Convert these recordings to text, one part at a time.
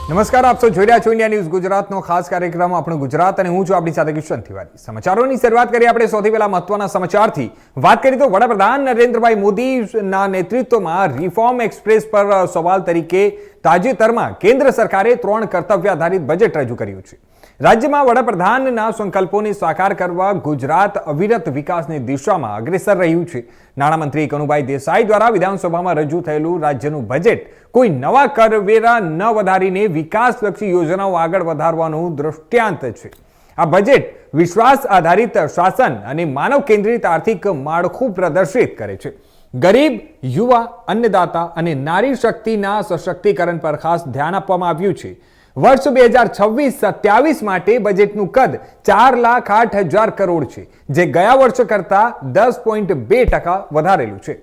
નમસ્કાર, આપ સૌ જોઈ રહ્યા છો ઇન્ડિયા ન્યૂઝ ગુજરાતનો ખાસ કાર્યક્રમ આપણું ગુજરાત અને હું છું આપણી સાથે કિશન તિવારી। સમાચારોની શરૂઆત કરીએ આપણે સૌથી પહેલા મહત્વના સમાચારથી। વાત કરીએ તો વડાપ્રધાન નરેન્દ્રભાઈ મોદીના નેતૃત્વમાં રિફોર્મ એક્સપ્રેસ પર સવાલ તરીકે તાજેતરમાં કેન્દ્ર સરકારે 3 કર્તવ્ય આધારિત બજેટ રજૂ કર્યું છે। રાજ્યમાં વડાપ્રધાનના સંકલ્પોને સાકાર કરવા ગુજરાત અવિરત વિકાસની દિશામાં અગ્રેસર રહ્યું છે। નાણામંત્રી કનુભાઈ દેસાઈ દ્વારા વિધાનસભામાં રજૂ થયેલું રાજ્યનું બજેટ કોઈ નવા કરવેરા ન વધારીને વિકાસલક્ષી યોજનાઓ આગળ વધારવાનું દૃષ્ટાંત છે। આ બજેટ વિશ્વાસ આધારિત શાસન અને માનવ કેન્દ્રિત આર્થિક માળખું પ્રદર્શિત કરે છે। ગરીબ, યુવા, અન્નદાતા અને નારી શક્તિના સશક્તિકરણ પર ખાસ ધ્યાન આપવામાં આવ્યું છે। વર્ષ 2026-27 માટે બજેટનું કદ 4,08,000 કરોડ છે, જે ગયા વર્ષ કરતા 10.2% વધારેલું છે।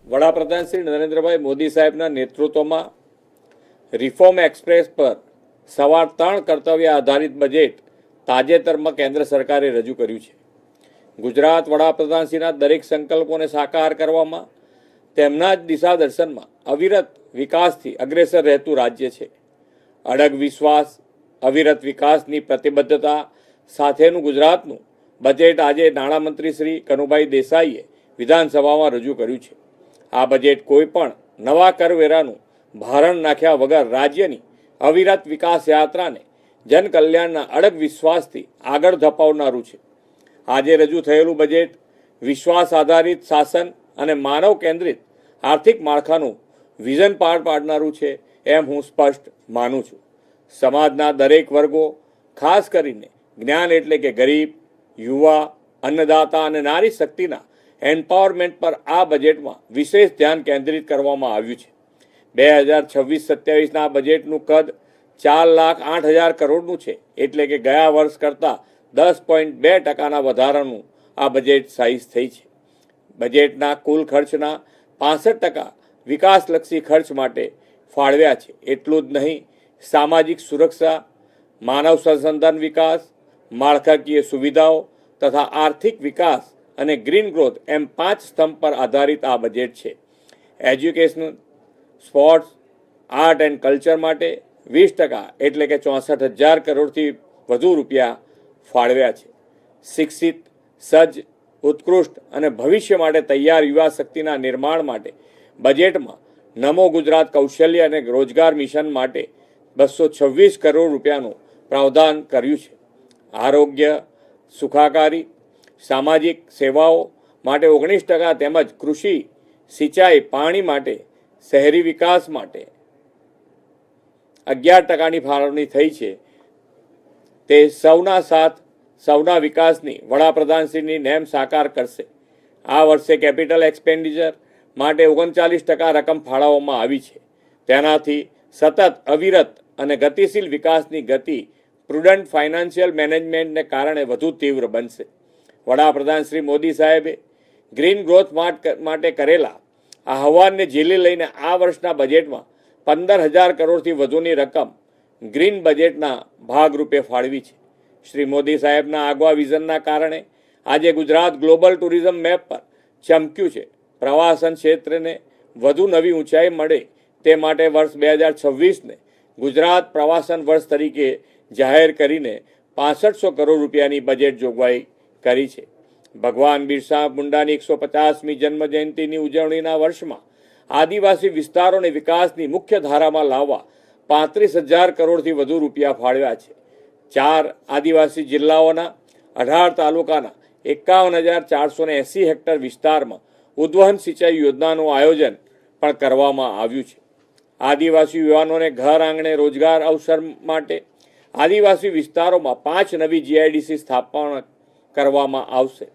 વડાપ્રધાન શ્રી નરેન્દ્રભાઈ મોદી સાહેબના નેતૃત્વમાં રિફોર્મ એક્સપ્રેસ પર સવાર 3 કર્તવ્ય આધારિત બજેટ તાજેતરમાં કેન્દ્ર સરકારે રજૂ કર્યું છે। ગુજરાત વડાપ્રધાનશ્રીના દરેક સંકલ્પોને સાકાર કરવામાં, તેમના જ દિશા દર્શનમાં અવિરત વિકાસથી અગ્રેસર રહેતું રાજ્ય છે। અડગ વિશ્વાસ, અવિરત વિકાસની પ્રતિબદ્ધતા સાથેનું ગુજરાતનું બજેટ આજે નાણામંત્રી શ્રી કનુભાઈ દેસાઈએ વિધાનસભામાં રજૂ કર્યું છે। આ બજેટ કોઈ પણ નવા કરવેરાનું ભારણ નાખ્યા વગર રાજ્યની અવિરત વિકાસ યાત્રાને જનકલ્યાણના અડગ વિશ્વાસથી આગળ ધપાવનારું છે। આજે રજૂ થયેલું બજેટ વિશ્વાસ આધારિત શાસન અને માનવ કેન્દ્રિત આર્થિક માળખાનું વિઝન પાર પાડનારું છે એમ હું સ્પષ્ટ માનું છું। સમાજના દરેક વર્ગો, ખાસ કરીને જ્ઞાન એટલે કે ગરીબ, યુવા, અન્નદાતા અને નારી શક્તિના એમ્પાવરમેન્ટ પર આ બજેટમાં વિશેષ ધ્યાન કેન્દ્રિત કરવામાં આવ્યું છે। 2026-27ના બજેટનું કદ 4,08,000 કરોડનું છે, એટલે કે ગયા વર્ષ કરતાં 10.2%ના વધારાનું આ બજેટ સાઇઝ થઈ છે। બજેટના કુલ ખર્ચના 65% વિકાસલક્ષી ખર્ચ માટે ફાળવ્યા છે। એટલું જ નહીં, સામાજિક સુરક્ષા, માનવ સંસાધન વિકાસ, માળખાકીય સુવિધાઓ તથા આર્થિક વિકાસ અને ગ્રીન ગ્રોથ એમ 5 સ્તંભ પર આધારિત આ બજેટ છે। Education, sports, art and culture માટે 20% એટલે કે 64,000 કરોડથી વધુ રૂપિયા ફાળવ્યા છે। શિક્ષિત, સજ્જ, ઉત્કૃષ્ટ અને ભવિષ્ય માટે તૈયાર યુવા શક્તિના નિર્માણ માટે બજેટમાં નમો ગુજરાત કૌશલ્ય અને રોજગાર મિશન માટે 226 કરોડ રૂપિયાનું પ્રાવધાન કર્યું છે। આરોગ્ય, સુખાકારી, સામાજિક સેવાઓ માટે 19% તેમજ કૃષિ, સિંચાઈ, પાણી માટે, શહેરી વિકાસ માટે 11%ની ફાળવણી થઈ છે। તે સૌના સાથ, સૌના વિકાસની વડાપ્રધાનશ્રીની નેમ સાકાર કરશે। આ વર્ષે કેપિટલ એક્સપેન્ડિચર માટે 39% રકમ ફાળવવામાં આવી છે। તેનાથી સતત, અવિરત અને ગતિશીલ વિકાસની ગતિ પ્રુડન્ટ ફાઇનાન્શિયલ મેનેજમેન્ટને કારણે વધુ તીવ્ર બનશે। વડાપ્રધાન શ્રી મોદી સાહેબે ગ્રીન ગ્રોથ માટે કરેલા આહ્વાનને ઝીલી લઈને આ વર્ષના બજેટમાં 15,000 કરોડથી વધુની રકમ ગ્રીન બજેટના ભાગરૂપે ફાળવી છે। શ્રી મોદી સાહેબના આગવા વિઝનના કારણે આજે ગુજરાત ગ્લોબલ ટુરિઝમ મેપ પર ચમક્યું છે। પ્રવાસન ક્ષેત્રને વધુ નવી ઊંચાઈ મળે તે માટે વર્ષ 2026ને ગુજરાત પ્રવાસન વર્ષ તરીકે જાહેર કરીને 6500 કરોડ રૂપિયાની બજેટ જોગવાઈ કરી છે। ભગવાન બિરસા મુંડાની 150મી જન્મજયંતિની ઉજવણીના વર્ષમાં આદિવાસી વિસ્તારોને વિકાસની મુખ્ય ધારામાં લાવવા 35,000 કરોડથી વધુ રૂપિયા ફાળવ્યા છે। 4 આદિવાસી જિલ્લાઓના 18 તાલુકાના 51,480 હેક્ટર વિસ્તારમાં ઉદ્વહન સિંચાઈ યોજનાનું આયોજન પણ કરવામાં આવ્યું છે। આદિવાસી યુવાનોને ઘર આંગણે રોજગાર અવસર માટે આદિવાસી વિસ્તારોમાં 5 નવી જીઆઈડીસી સ્થાપના કરવામાં આવશે।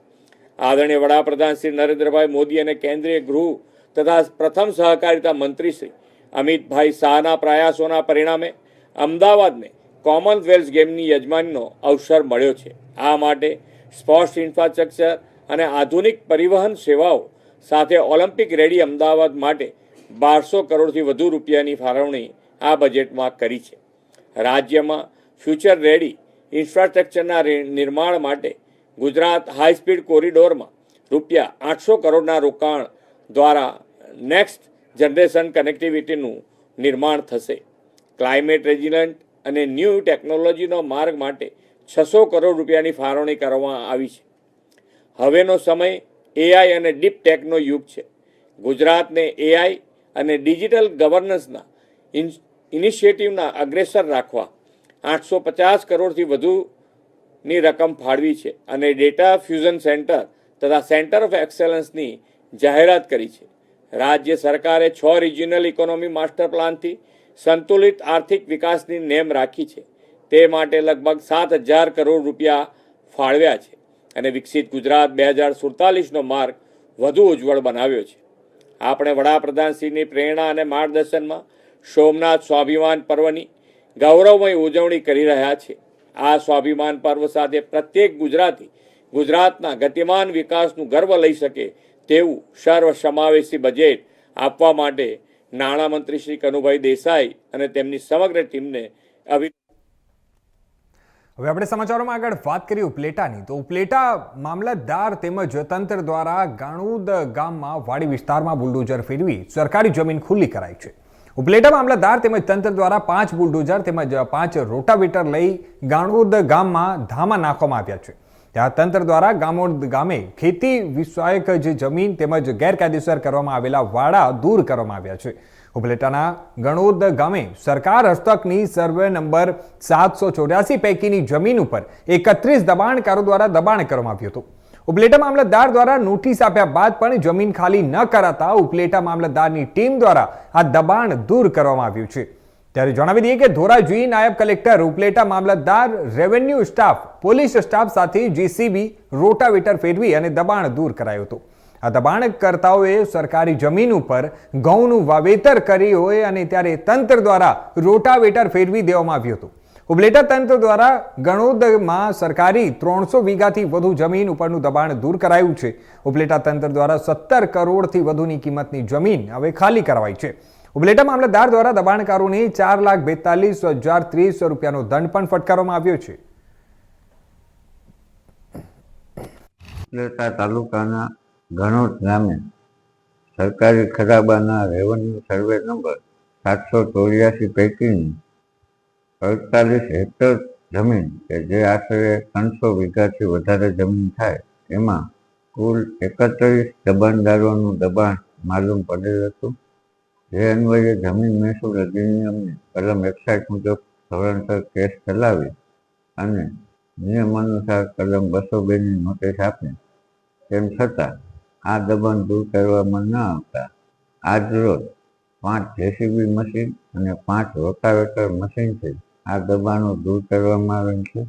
આદરણીય વડાપ્રધાન શ્રી નરેન્દ્રભાઈ મોદી અને કેન્દ્રીય ગૃહ તથા પ્રથમ સહકારિતા મંત્રી શ્રી અમિતભાઈ શાહના પ્રયાસોના પરિણામે અમદાવાદને કોમનવેલ્થ ગેમની યજમાનીનો અવસર મળ્યો છે। આ માટે સ્પોર્ટ્સ ઇન્ફ્રાસ્ટ્રક્ચર અને આધુનિક પરિવહન સેવાઓ સાથે ઓલિમ્પિક રેડી અમદાવાદ માટે 1200 કરોડથી વધુ રૂપિયાની ફાળવણી આ બજેટમાં કરી છે। રાજ્યમાં ફ્યુચર રેડી ઇન્ફ્રાસ્ટ્રક્ચરના નિર્માણ માટે ગુજરાત હાઈ સ્પીડ કોરિડોરમાં રૂપિયા 800 કરોડના રોકાણ દ્વારા નેક્સ્ટ જનરેશન કનેક્ટિવિટીનું નિર્માણ થશે. ક્લાઇમેટ રેઝિલન્ટ અને ન્યૂ ટેકનોલોજીનો માર્ગ માટે 600 કરોડ રૂપિયાની ફાળવણી કરવામાં આવી છે. હવેનો સમય એઆઈ અને ડીપ ટેકનો યુગ છે. ગુજરાતને એઆઈ અને ડિજિટલ ગવર્નન્સના ઇનિશિયેટિવના અગ્રેસર રાખવા 850 કરોડથી વધુની રકમ ફાળવી છે અને ડેટા ફ્યુઝન સેન્ટર તથા સેન્ટર ઓફ એક્સેલન્સની જાહેરાત કરી છે. રાજ્ય સરકારે 6 રિજિયનલ ઇકોનોમી માસ્ટર પ્લાનથી સંતુલિત આર્થિક વિકાસની નેમ રાખી છે. તે માટે લગભગ 7,000 કરોડ રૂપિયા ફાળવ્યા છે અને વિકસિત ગુજરાત 2047નો માર્ગ વધુ ઉજ્જવળ બનાવ્યો છે. આપણે વડાપ્રધાનશ્રીની પ્રેરણા અને માર્ગદર્શનમાં સોમનાથ સ્વાભિમાન પર્વની ગૌરવમય ઉજવણી કરી રહ્યા છીએ. આ સ્વાભિમાન પર્વ સાથે પ્રત્યેક ગુજરાતી ગુજરાતના ગતિમાન વિકાસનું ગર્વ લઈ શકે તેવું સર્વસમાવેશી બજેટ આપવા માટે નાણામંત્રી શ્રી કનુભાઈ દેસાઈ અને તેમની સમગ્ર ટીમને હવે આપણે સમાચારોમાં આગળ વાત કરીએ ઉપલેટાની. તો ઉપલેટા મામલતદાર તેમજ તંત્ર દ્વારા ગાણુદ ગામમાં વાડી વિસ્તારમાં બુલડોઝર ફેરવી સરકારી જમીન ખુલ્લી કરાઈ છે. ઉપલેટા મામલતદાર તેમજ તંત્ર દ્વારા 5 બુલડોઝર તેમજ 5 રોટાવેટર લઈ ગાણુદ ગામમાં ધામા નાખવામાં આવ્યા છે. ત્યાં તંત્ર દ્વારા ગામોદ ગામે ખેતી વિષયક જે જમીન તેમજ ગેરકાયદેસર કરવામાં આવેલા વાડા દૂર કરવામાં આવ્યા છે. ઉપલેટાના ગણોદ ગામે સરકાર હસ્તકની સર્વે નંબર 784 પૈકીની જમીન ઉપર 31 દબાણકારો દ્વારા દબાણ કરવામાં આવ્યું હતું. ઉપલેટા મામલતદાર દ્વારા નોટિસ આપ્યા બાદ પણ જમીન ખાલી ન કરાતા ઉપલેટા મામલતદારની ટીમ દ્વારા આ દબાણ દૂર કરવામાં આવ્યું છે. ત્યારે જણાવી દઈએ કે ધોરાજી નાયબ કલેક્ટર, ઉપલેટા મામલતદાર, રેવન્યુ સ્ટાફ, પોલીસ સ્ટાફ સાથે જેસીબી રોટાવેટર ફેરવી અને દબાણ દૂર કરાયું હતું. આ દબાણકર્તાઓએ સરકારી જમીન ઉપર ઘઉંનું વાવેતર કર્યું હોય અને ત્યારે તંત્ર દ્વારા રોટાવેટર ફેરવી દેવામાં આવ્યું હતું. ઉપલેટા તંત્ર દ્વારા ગણોદમાં સરકારી 300 વીઘાથી વધુ જમીન ઉપરનું દબાણ દૂર કરાયું છે. ઉપલેટા તંત્ર દ્વારા 17 કરોડથી વધુની કિંમતની જમીન હવે ખાલી કરાવાઈ છે. ઉપલેટા મામલતદાર દ્વારા દબાણકારોને 4,42,030 રૂપિયાનો દંડ પણ ફટકારવામાં આવ્યો છે. ઉપલેટા તાલુકાના ગણોદ ગામે સરકારી ખરાબાના રેવન્યુ સર્વે નંબર 784 પૈકીની 48 હેક્ટર જમીન કે જે આશરે 300 વીઘાથી વધારે જમીન થાય એમાં કુલ 31 દબાણદારોનું દબાણ માલુમ પડેલ હતું. જે અન્વયે જમીન મહેસૂલ અધિનિયમની કલમ 61 મુજબ ધોરણસર કેસ ચલાવી અને નિયમ અનુસાર કલમ 202ની નોટિસ આપી. તેમ છતાં આ દબાણ દૂર કરવામાં ન આવતા આજરોજ 5 જેસીબી મશીન અને 5 રોટાવેટર મશીનથી આ દબાણો દૂર કરવામાં આવેલ છે.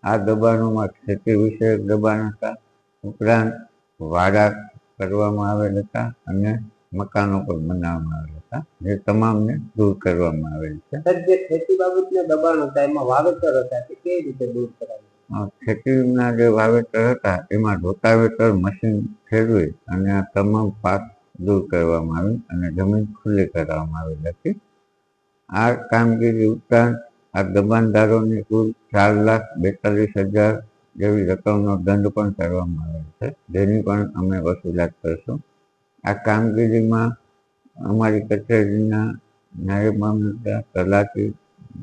આ દબાણોમાં ખેતી વિષયક દબાણ હતા, ઉપરાંત વાડા કરવામાં આવેલ હતા અને મકાનો પણ બનાવવામાં આવેલ હતા, જે તમામને દૂર કરવામાં આવેલ છે. જે ખેતી બાબતના દબાણ હતા એમાં વાવેતર હતા તે કેવી રીતે દૂર કરાવ્યું? ખેતીના જે વાવેતર હતા એમાં રોટાવેટર મશીન ફેરવી અને આ તમામ પાક દૂર કરવામાં આવી અને જમીન ખુલ્લી કરવામાં આવેલ હતી. આ કામગીરી ઉપરાંત આ દબાણદારોની કુલ 4,42,000 જેવી રકમનો દંડ પણ કરવામાં આવેલ છે, જેની પણ અમે વસૂલાત કરશું. આ કામગીરીમાં અમારી કચેરીના નાયબ મામલતદાર, તલાટી,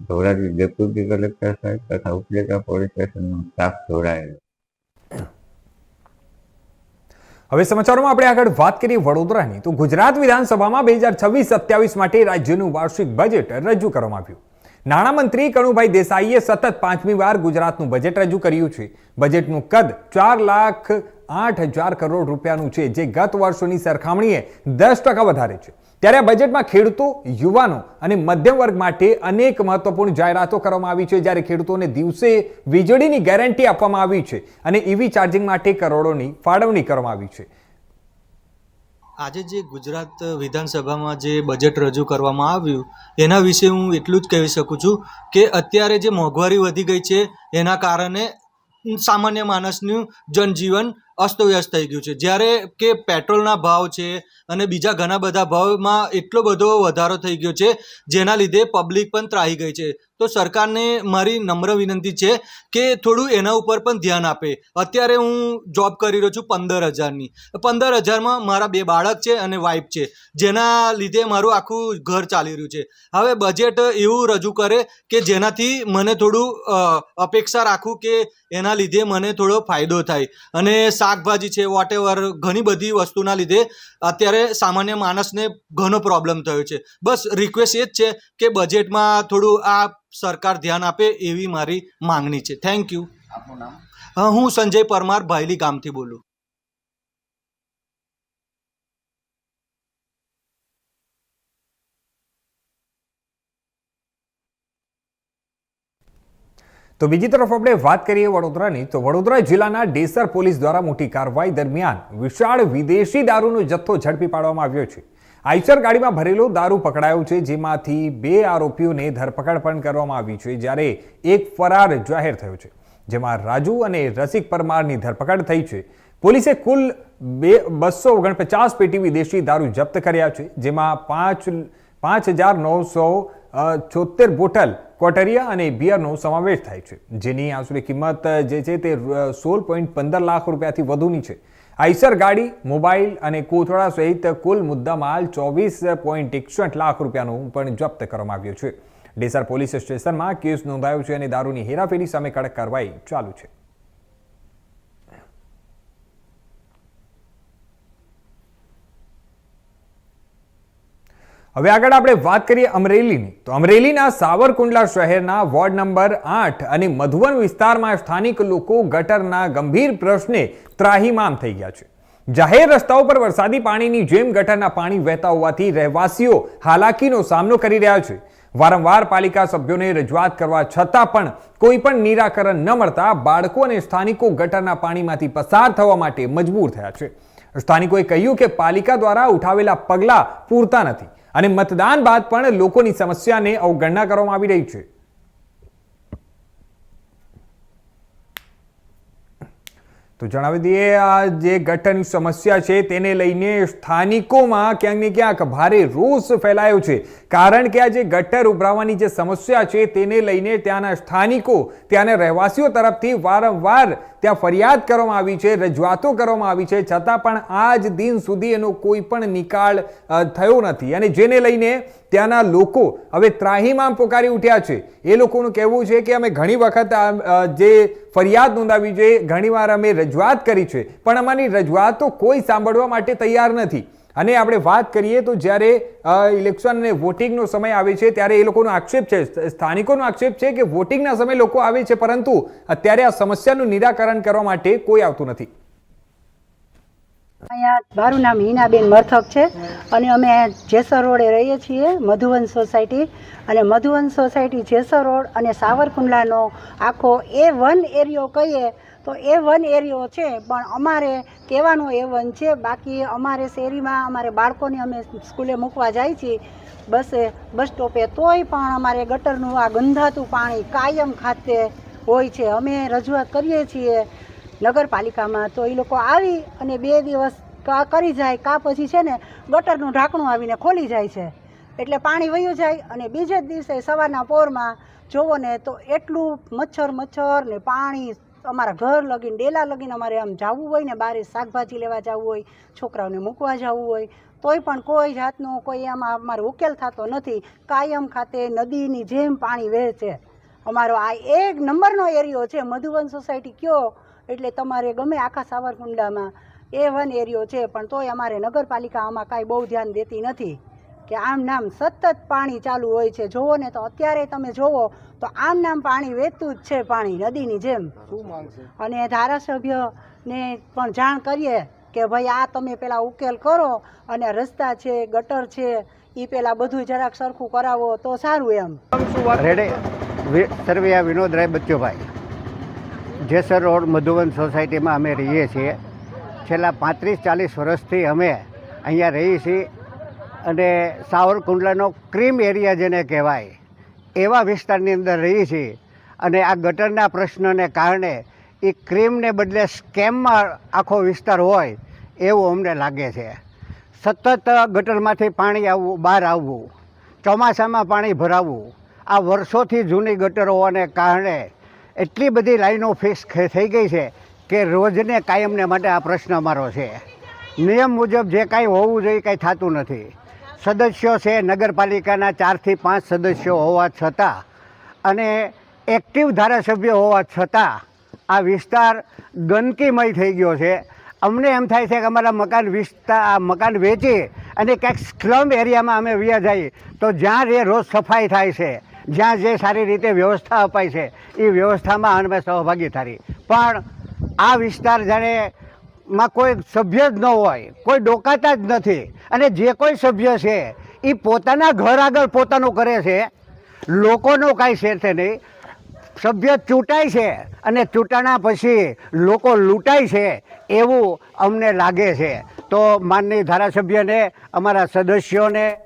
ધોરાજી ડેપ્યુટી કલેક્ટર સાહેબ તથા ઉપલેટા પોલીસ સ્ટેશનનો સ્ટાફ જોડાયેલો. હવે સમાચારોમાં આપણે આગળ વાત કરીએ વડોદરાની. તો ગુજરાત વિધાનસભામાં 2026-27 માટે રાજ્યનું વાર્ષિક બજેટ રજૂ કરવામાં આવ્યું. નાણામંત્રી કનુભાઈ દેસાઈએ સતત 5મી વાર ગુજરાતનું બજેટ રજૂ કર્યું છે. બજેટનું કદ 4,08,000 કરોડ રૂપિયાનું છે, જે ગત વર્ષોની સરખામણીએ 10% વધારે છે. ત્યારે આ બજેટમાં ખેડૂતો, યુવાનો અને મધ્યમ વર્ગ માટે અનેક મહત્વપૂર્ણ જાહેરાતો કરવામાં આવી છે. જ્યારે ખેડૂતોને દિવસે વીજળીની ગેરંટી આપવામાં આવી છે અને ઈવી ચાર્જિંગ માટે કરોડોની ફાળવણી કરવામાં આવી છે. આજે જે ગુજરાત વિધાનસભામાં જે બજેટ રજૂ કરવામાં આવ્યું એના વિશે હું એટલું જ કહી શકું છું કે અત્યારે જે મોંઘવારી વધી ગઈ છે એના કારણે સામાન્ય માણસનું જનજીવન અસ્તવ્યસ્ત થઈ ગયું છે. જ્યારે કે પેટ્રોલના ભાવ છે અને બીજા ઘણા બધા ભાવમાં એટલો બધો વધારો થઈ ગયો છે, જેના લીધે પબ્લિક પણ ત્રાહી ગઈ છે. તો સરકારને મારી નમ્ર વિનંતી છે કે થોડું એના ઉપર પણ ધ્યાન આપે. અત્યારે હું જોબ કરી રહ્યો છું 15,000ની. 15,000માં મારા 2 બાળક છે અને વાઈફ છે, જેના લીધે મારું આખું ઘર ચાલી રહ્યું છે. હવે બજેટ એવું રજૂ કરે કે જેનાથી મને થોડું અપેક્ષા રાખું કે એના લીધે મને થોડો ફાયદો થાય. અને શાકભાજી છે, વોટેવર ઘણી બધી વસ્તુના લીધે અત્યારે સામાન્ય માણસને ઘણો પ્રોબ્લેમ થયો છે. બસ રિક્વેસ્ટ એ જ છે કે બજેટમાં થોડું આ સરકાર ધ્યાન આપે એવી મારી માંગણી છે. Thank you. આપનું નામ? હું સંજય પરમાર ભાયલી ગામથી બોલું. તો બીજી તરફ આપણે વાત કરીએ વડોદરાની, તો વડોદરા જિલ્લાના ડેસર પોલીસ દ્વારા મોટી કાર્યવાહી દરમિયાન વિશાળ વિદેશી દારૂનો જથ્થો ઝડપી પાડવામાં આવ્યો છે. આઈસર ગાડીમાં ભરેલો દારૂ પકડાયો છે, જેમાંથી 2 આરોપીઓને ધરપકડ પણ કરવામાં આવી છે, જ્યારે એક ફરાર જાહેર થયો છે, જેમાં રાજુ અને રસિક પરમારની ધરપકડ થઈ છે. પોલીસે કુલ 249 પેટી વિદેશી દારૂ જપ્ત કર્યા છે, જેમાં 5,976 બોટલ કોટરિયા અને બિયરનો સમાવેશ થાય છે, જેની આશરે કિંમત જે છે તે 16.15 લાખ રૂપિયાથી વધુની છે. આઈસર ગાડી, મોબાઈલ અને કોથળા સહિત કુલ મુદ્દામાલ 24.61 લાખ રૂપિયાનો પણ જપ્ત કરવામાં આવ્યો છે. ડેસર પોલીસ સ્ટેશનમાં કેસ નોંધાયો છે અને દારૂની હેરાફેરી સામે કડક કાર્યવાહી ચાલુ છે. હવે આગળ આપણે વાત કરીએ અમરેલીની, તો અમરેલીના સાવરકુંડલા શહેરના વોર્ડ નંબર 8 અને મધુવન વિસ્તારમાં સ્થાનિક લોકો ગટરના ગંભીર પ્રશ્ને ત્રાહિમામ થઈ ગયા છે. જાહેર રસ્તાઓ પર વરસાદી પાણીની જેમ ગટરના પાણી વહેતા હોવાથી રહેવાસીઓ હાલાકીનો સામનો કરી રહ્યા છે. વારંવાર પાલિકા સભ્યોને રજૂઆત કરવા છતાં પણ કોઈ પણ નિરાકરણ ન મળતા બાળકો અને સ્થાનિકો ગટરના પાણીમાંથી પસાર થવા માટે મજબૂર થયા છે. સ્થાનિકોએ કહ્યું કે પાલિકા દ્વારા ઉઠાવેલા પગલાં પૂરતા નથી અને મતદાન બાદ પણ લોકોની સમસ્યાને અવગણના કરવામાં આવી રહી છે. તો જણાવી દઈએ, આ જે ગટરની સમસ્યા છે તેને લઈને સ્થાનિકોમાં ક્યાંક ને ક્યાંક ભારે રોષ ફેલાયો છે, કારણ કે આ જે ગટર ઉભરાવાની જે સમસ્યા છે તેને લઈને ત્યાંના સ્થાનિકો, ત્યાંના રહેવાસીઓ તરફથી વારંવાર ત્યાં ફરિયાદ કરવામાં આવી છે, રજૂઆતો કરવામાં આવી છે, છતાં પણ આજ દિન સુધી એનો કોઈ પણ નિકાલ થયો નથી અને જેને લઈને ત્યાંના લોકો હવે ત્રાહિમામ પોકારી ઉઠ્યા છે. એ લોકોનું કહેવું છે કે અમે ઘણી વખત જે ફરિયાદ નોંધાવી છે, ઘણીવાર અમે રજૂઆત કરી છે, પણ અમારી રજૂઆતો કોઈ સાંભળવા માટે તૈયાર નથી. અને આપણે વાત કરીએ તો જ્યારે ઇલેક્શન અને વોટિંગનો સમય આવે છે ત્યારે એ લોકોનો આક્ષેપ છે, સ્થાનિકોનો આક્ષેપ છે કે વોટિંગના સમયે લોકો આવે છે, પરંતુ અત્યારે આ સમસ્યાનું નિરાકરણ કરવા માટે કોઈ આવતું નથી. અહીંયા મારું નામ હિનાબેન મરથક છે અને અમે જેસર રોડે રહીએ છીએ, મધુવન સોસાયટી. અને મધુવન સોસાયટી, જેસર રોડ અને સાવરકુંડલાનો આખો A1 એરિયો કહીએ તો A1 એરિયો છે, પણ અમારે કહેવાનો A1 છે. બાકી અમારે શેરીમાં અમારે બાળકોને અમે સ્કૂલે મૂકવા જાય છીએ બસ સ્ટોપે, તોય પણ અમારે ગટરનું આ ગંધાતું પાણી કાયમ ખાતે હોય છે. અમે રજૂઆત કરીએ છીએ નગરપાલિકામાં, તો એ લોકો આવી અને 2 દિવસ કરી જાય, કા પછી છે ને ગટરનું ઢાંકણું આવીને ખોલી જાય છે, એટલે પાણી વયું જાય. અને બીજે જ દિવસે સવારના પોરમાં જોવો ને તો એટલું મચ્છર ને પાણી અમારા ઘર લગીને, ડેલા લગીને અમારે આમ જવું હોય ને, બહાર શાકભાજી લેવા જવું હોય, છોકરાઓને મૂકવા જવું હોય, તોય પણ કોઈ જાતનો કોઈ આમાં અમારો ઉકેલ થતો નથી. કાયમ ખાતે નદીની જેમ પાણી વહે છે. અમારો આ 1 નંબરનો એરિયો છે, મધુવન સોસાયટી કયો એટલે તમારે ગમે આખા સાવરકુંડલામાં A1 એરિયો છે, પણ તોય અમારે નગરપાલિકા આમાં કાંઈ બહુ ધ્યાન દેતી નથી કે આમ નામ સતત પાણી ચાલુ હોય છે. જોવો ને તો અત્યારે તમે જોવો તો આમ નામ પાણી વહેતું જ છે, પાણી નદીની જેમ. અને ધારાસભ્યને પણ જાણ કરીએ કે ભાઈ આ તમે પેલા ઉકેલ કરો અને રસ્તા છે, ગટર છે, એ પેલા બધું જરાક સરખું કરાવો તો સારું એમ. સરવૈયા વિનોદરાય બચ્ચુભાઈ, જેસર રોડ મધુવન સોસાયટીમાં અમે રહીએ છીએ. છેલ્લા 35-40 વર્ષથી અમે અહીંયા રહીએ છીએ અને સાવરકુંડલાનો ક્રીમ એરિયા જેને કહેવાય એવા વિસ્તારની અંદર રહીએ છીએ. અને આ ગટરના પ્રશ્નને કારણે એ ક્રીમને બદલે સ્કેમમાં આખો વિસ્તાર હોય એવું અમને લાગે છે. સતત ગટરમાંથી પાણી આવવું, બહાર આવવું, ચોમાસામાં પાણી ભરાવવું, આ વર્ષોથી જૂની ગટરો હોવાને કારણે એટલી બધી લાઈનો ફિક્સ થઈ ગઈ છે કે રોજને કાયમને માટે આ પ્રશ્ન અમારો છે. નિયમ મુજબ જે કાંઈ હોવું જોઈએ કાંઈ થતું નથી. સદસ્યો છે નગરપાલિકાના 4 થી 5 સદસ્યો હોવા છતાં અને એક્ટિવ ધારાસભ્ય હોવા છતાં આ વિસ્તાર ગંદકીમય થઈ ગયો છે. અમને એમ થાય છે કે અમારા મકાન વેચી અને ક્યાંક સ્લમ એરિયામાં અમે વ્યા જઈએ તો જ્યાં જે રોજ સફાઈ થાય છે, જ્યાં જે સારી રીતે વ્યવસ્થા અપાય છે એ વ્યવસ્થામાં અમે સહભાગી થાય. પણ આ વિસ્તાર જાણે માં કોઈ સભ્ય જ ન હોય, કોઈ ડોકાતા જ નથી. અને જે કોઈ સભ્ય છે એ પોતાના ઘર આગળ પોતાનું કરે છે, લોકોનું કાંઈ છે તે નહીં. સભ્ય ચૂંટાય છે અને ચૂંટાણા પછી લોકો લૂંટાય છે એવું અમને લાગે છે. તો માનનીય ધારાસભ્યને, અમારા સદસ્યોને.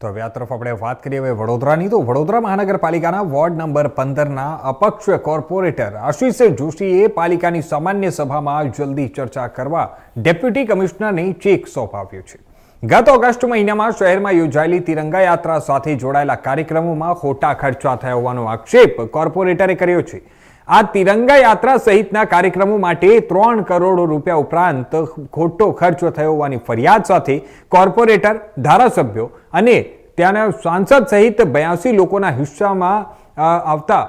તો હવે આ તરફ આપણે વાત કરીએ હવે વડોદરાની. તો વડોદરા મહાનગરપાલિકાના વોર્ડ નંબર 15ના અપક્ષ કોર્પોરેટર આશિષ જોશીએ પાલિકાની સામાન્ય સભામાં જલ્દી ચર્ચા કરવા ડેપ્યુટી કમિશનરને ચેક સોંપાવ્યો છે. ગત ઓગસ્ટ મહિનામાં શહેરમાં યોજાયેલી તિરંગા યાત્રા સાથે જોડાયેલા કાર્યક્રમોમાં ખોટા ખર્ચા થયા હોવાનો આક્ષેપ કોર્પોરેટરે કર્યો છે. આ તિરંગા યાત્રા સહિતના કાર્યક્રમો માટે 3 કરોડ રૂપિયા ઉપરાંત ખોટો ખર્ચ થયો હોવાની ફરિયાદ સાથે કોર્પોરેટર, ધારાસભ્યો અને ત્યાંના સાંસદ સહિત 82 લોકોના હિસ્સામાં આવતા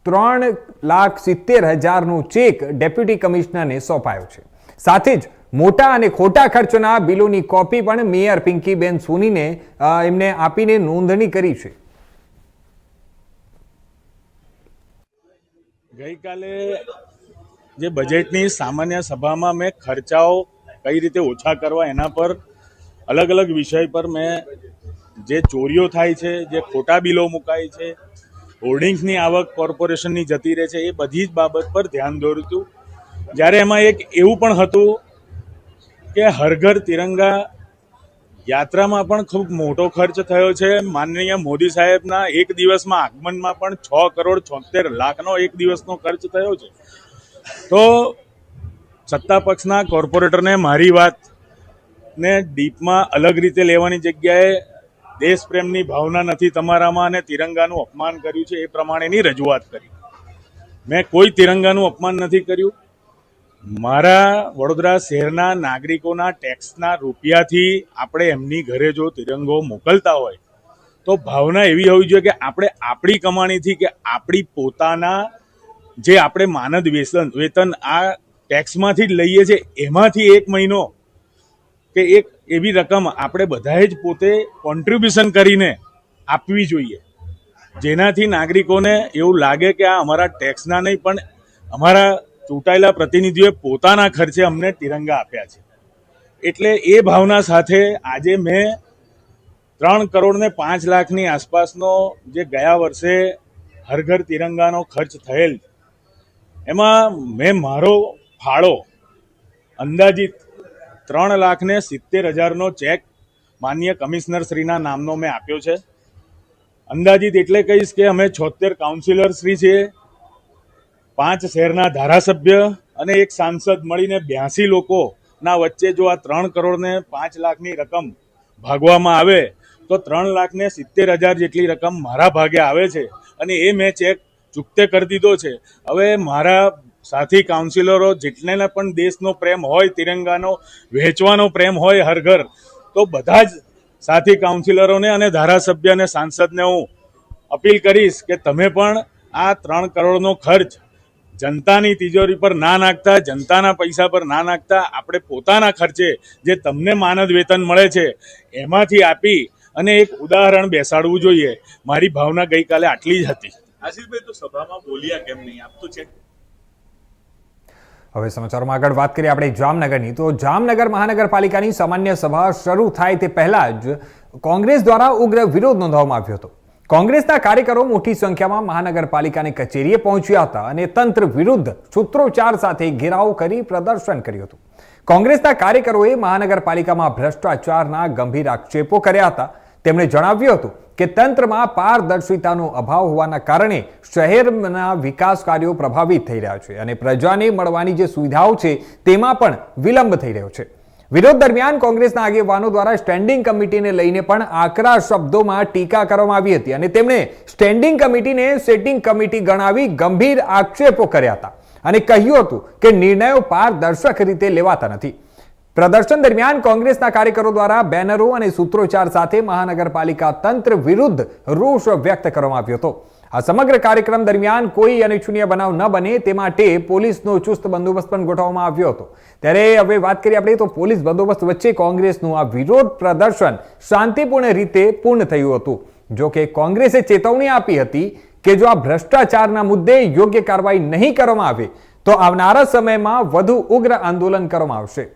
3,70,000નો ચેક ડેપ્યુટી કમિશનરને સોંપાયો છે. સાથે જ મોટા અને ખોટા ખર્ચના બિલોની કોપી પણ મેયર પિંકીબેન સોનીને એમને આપીને નોંધણી કરી છે. ગઈકાલે જે બજેટની સામાન્ય સભામાં મેં ખર્ચાઓ કઈ રીતે ઓછા કરવા એના પર અલગ અલગ વિષય પર મેં જે ચોરીઓ થાય છે, જે ખોટા બિલો મુકાય છે, હોર્ડિંગ્સની આવક કોર્પોરેશનની જતી રહે છે, એ બધી જ બાબત પર ધ્યાન દોર્યું હતું. જ્યારે એમાં એક એવું પણ હતું કે હર ઘર તિરંગા યાત્રામાં પણ ખૂબ મોટો ખર્ચ થયો છે. માનનીય મોદી સાહેબના એક દિવસમાં આગમનમાં પણ 6,76,00,000નો એક દિવસનો ખર્ચ થયો છે. તો સત્તા પક્ષના કોર્પોરેટરને મારી વાતને ડીપમાં અલગ રીતે લેવાની જગ્યાએ દેશપ્રેમની ભાવના નથી તમારામાં અને તિરંગાનું અપમાન કર્યું છે એ પ્રમાણેની રજૂઆત કરી. મેં કોઈ તિરંગાનું અપમાન નથી કર્યું. મારા વડોદરા શહેરના નાગરિકોના ટેક્સના રૂપિયાથી આપણે એમની ઘરે જો તિરંગો મોકલતા હોય તો ભાવના એવી હોવી જોઈએ કે આપણે આપણી કમાણીથી કે આપણી પોતાના જે આપણે માનદ વેતન આ ટેક્સમાંથી જ લઈએ છીએ એમાંથી 1 મહિનો કે એક એવી રકમ આપણે બધાએ જ પોતે કોન્ટ્રીબ્યુશન કરીને આપવી જોઈએ, જેનાથી નાગરિકોને એવું લાગે કે આ અમારા ટેક્સના નહીં પણ અમારા ચૂંટાયેલા પ્રતિનિધિઓએ પોતાના ખર્ચે અમને તિરંગા આપ્યા છે. એટલે એ ભાવના સાથે આજે મેં 3 કરોડ ને 5 લાખની આસપાસનો જે ગયા વર્ષે હર ઘર તિરંગાનો ખર્ચ થયેલ એમાં મેં મારો ફાળો અંદાજિત 3,70,000નો ચેક માનનીય કમિશનર શ્રીના નામનો મેં આપ્યો છે. અંદાજિત એટલે કહીશ કે અમે 76 કાઉન્સિલર શ્રી છીએ, 5 શહેરના ધારાસભ્ય અને 1 સાંસદ મળીને 82 લોકોના વચ્ચે જો આ 3 કરોડ ને 5 લાખની રકમ ભાગવામાં આવે તો 3,70,000 જેટલી રકમ મારા ભાગે આવે છે અને એ મેં ચેક ચૂકતે કરી દીધો છે. હવે મારા સાથી કાઉન્સિલરો જેટલાને પણ દેશનો પ્રેમ હોય, તિરંગાનો વહેંચવાનો પ્રેમ હોય હર ઘર, તો બધા જ સાથી કાઉન્સિલરોને અને ધારાસભ્ય અને સાંસદને હું અપીલ કરીશ કે તમે પણ આ 3 કરોડનો ખર્ચ જનતાની તિજોરી પર ના નાખતા, જનતાના પૈસા પર ના નાખતા, આપણે પોતાના ખર્ચે જે તમને માનદ વેતન મળે છે એમાંથી આપી અને એક ઉદાહરણ બેસાડવું જોઈએ. મારી ભાવના ગઈકાલે આટલી જ હતી. આશિષભાઈ, તો સભામાં બોલ્યા કેમ નહીં? આપ તો છે. હવે સમાચારોમાં આગળ વાત કરીએ આપણે જામનગરની. તો જામનગર મહાનગરપાલિકાની સામાન્ય સભા શરૂ થાય તે પહેલા જ કોંગ્રેસ દ્વારા ઉગ્ર વિરોધ નોંધવામાં આવ્યો હતો. કોંગ્રેસના કાર્યકરો મોટી સંખ્યામાં મહાનગરપાલિકાની કચેરીએ પહોંચ્યા હતા અને તંત્ર વિરુદ્ધ સૂત્રોચ્ચાર સાથે ઘેરાવ કરી પ્રદર્શન કર્યું હતું. કોંગ્રેસના કાર્યકરોએ મહાનગરપાલિકામાં ભ્રષ્ટાચારના ગંભીર આક્ષેપો કર્યા હતા. તેમણે જણાવ્યું હતું કે તંત્રમાં પારદર્શિતાનો અભાવ હોવાના કારણે શહેરના વિકાસ કાર્યો પ્રભાવિત થઈ રહ્યા છે અને પ્રજાને મળવાની જે સુવિધાઓ છે તેમાં પણ વિલંબ થઈ રહ્યો છે. વિરોધ દરમિયાન કોંગ્રેસના આગેવાનો દ્વારા સ્ટેન્ડિંગ કમિટીને લઈને પણ આકરા શબ્દોમાં ટીકા કરવામાં આવી હતી અને તેમણે સ્ટેન્ડિંગ કમિટીને સેટિંગ કમિટી ગણાવી ગંભીર આક્ષેપો કર્યા હતા અને કહ્યું હતું કે નિર્ણયો પારદર્શક રીતે લેવાતા નથી. પ્રદર્શન દરમિયાન કોંગ્રેસના કાર્યકરો દ્વારા બેનરો અને સૂત્રોચ્ચાર સાથે મહાનગરપાલિકા તંત્ર વિરુદ્ધ રોષ વ્યક્ત કરવામાં આવ્યો હતો. આ સમગ્ર કાર્યક્રમ દરમિયાન કોઈ અનિચ્છનીય બનાવ ન બને તે માટે પોલીસનો ચુસ્ત બંદોબસ્ત પણ ગોઠવવામાં આવ્યો હતો. ત્યારે હવે વાત કરીએ આપણે તો પોલીસ બંદોબસ્ત વચ્ચે કોંગ્રેસનું આ વિરોધ પ્રદર્શન શાંતિપૂર્ણ રીતે પૂર્ણ થયું હતું. જો કે કોંગ્રેસે ચેતવણી આપી હતી કે જો આ ભ્રષ્ટાચારના મુદ્દે યોગ્ય કાર્યવાહી નહીં કરવામાં આવે તો આવનારા સમયમાં વધુ ઉગ્ર આંદોલન કરવામાં આવશે.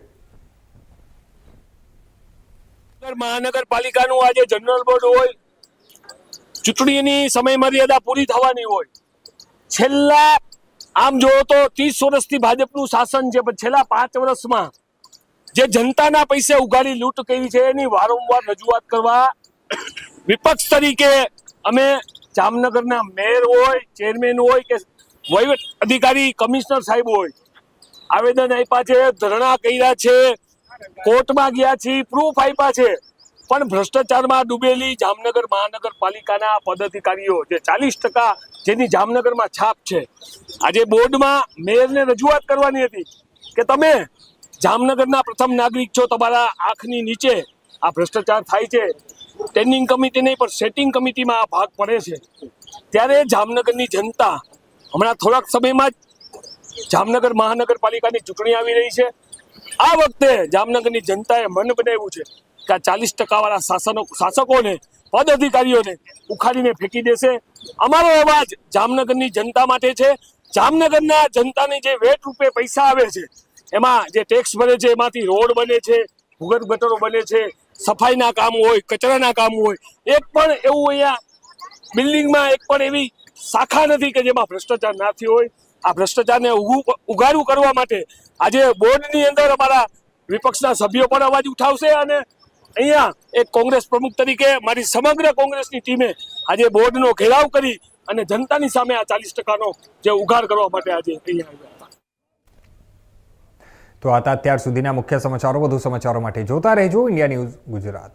મહાનગરપાલિકાનું આજે જનરલ બોર્ડ હોય, ચૂંટણીની સમય મર્યાદા પૂરી થવાની હોય, છેલ્લા આમ જોવો તો 30 વર્ષથી ભાજપનું શાસન છે, પણ છેલ્લા 5 વર્ષમાં જે જનતાના પૈસે ઉઘાડી લૂંટ કરી છે એની વારંવાર રજૂઆત કરવા વિપક્ષ તરીકે અમે જામનગરના મેયર હોય, ચેરમેન હોય કે વહીવટ અધિકારી કમિશનર સાહેબ હોય આવેદન આપ્યા છે, ધરણા કર્યા છે, કોર્ટમાં ગયા છે, પ્રૂફ આપ્યા છે, પણ ભ્રષ્ટાચારમાં ડૂબેલી જામનગર મહાનગરપાલિકાના પદાધિકારીઓ જે 40% જેની જામનગરમાં છાપ છે, આજે બોર્ડમાં મેયરને રજૂઆત કરવાની હતી કે તમે જામનગરના પ્રથમ નાગરિક છો, તમારા આંખની નીચે આ ભ્રષ્ટાચાર થાય છે, સ્ટેન્ડિંગ કમિટી નહીં પણ સેટિંગ કમિટીમાં આ ભાગ પડે છે. ત્યારે જામનગરની જનતા હમણાં થોડાક સમયમાં જ જામનગર મહાનગરપાલિકાની ચૂંટણી આવી રહી છે. આ વખતે જામનગરની જનતાએ મન બનાવ્યું છે કે આ 40% વાળા શાસકોને પદ અધિકારીઓને ઉખાડીને ફેંકી દેશે. અમારો અવાજ જામનગરની જનતા માટે છે. જામનગરના જનતાને જે વેટ રૂપે પૈસા આવે છે, એમાં જે ટેક્સ ભરે છે, એમાંથી રોડ બને છે, ભૂગર્ભ ગટરો બને છે, સફાઈના કામ હોય, કચરાના કામ હોય, એક પણ એવું અહીંયા બિલ્ડિંગમાં એક પણ એવી શાખા નથી કે જેમાં ભ્રષ્ટાચાર ના થયો હોય. આ ભ્રષ્ટાચારને ઉઘાડું કરવા માટે આજે બોર્ડની અંદર અમારા વિપક્ષના સભ્યો પણ અવાજ ઉઠાવશે અને અહીંયા એક કોંગ્રેસ પ્રમુખ તરીકે મારી સમગ્ર કોંગ્રેસની ટીમે આજે બોર્ડનો ઘેરાવ કરી અને જનતાની સામે આ 40%નો જે ઉઘાડ કરવા માટે આજે અહીંયા આવ્યા હતા. તો આ હતા અત્યાર સુધીના મુખ્ય સમાચારો. વધુ સમાચારો માટે જોતા રહેજો ઇન્ડિયા ન્યૂઝ ગુજરાત.